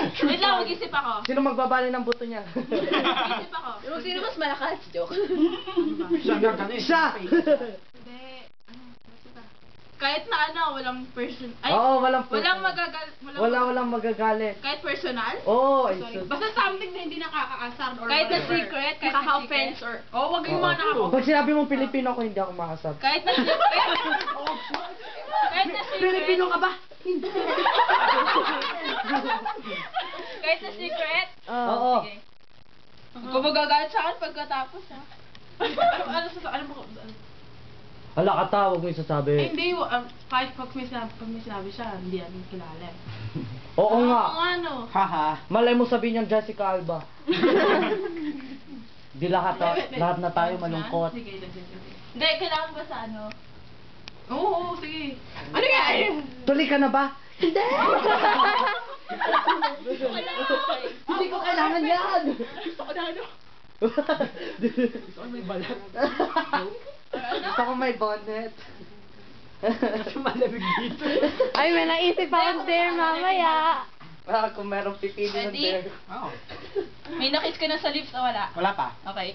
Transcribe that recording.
Wait lang, mag-isip ako. Sino magbabali ng buto niya? Mag-isip ako. Sino mas malakas? Joke. Siya! Hindi. Kahit na walang person. Ay, Oo, walang walang walang magagalit. Kahit personal? Oo, ay Sorry. sus. Basta something na hindi nakakaasar or kahit na whatever. secret, kahit na Nakaka-offense secret. Wag yung mga nakaka-offense. Pag sinabi mong Pilipino ako, hindi ako makasab. Kahit na secret. Kahit na secret. Pilipino ka ba? Kahit na secret. Oo. Sige. Kung magagalit sa akin pagkatapos, ha? Ano mo? Hala ka ta, huwag mo isasabi. Hindi, kahit pag may sinabi siya, hindi namin kilala. Oo nga. Oo nga, no. Haha. Malay mo sabihin niyang Jessica Alba. Di lahat na tayo malungkot. Sige. Hindi, kailangan ba sa ano? Oo, sige. Ano yan? Tuloy ka na ba? Hindi! Hindi ko kailangan yan! Gusto ko na ano? Gusto ko may balat. Gusto ko may bonnet. Kasi malamig dito. Ay, may naisip akong dare mamaya. Kung merong pipili ng Ready? dare. May nakis ka na sa lips o wala? Wala pa. Okay.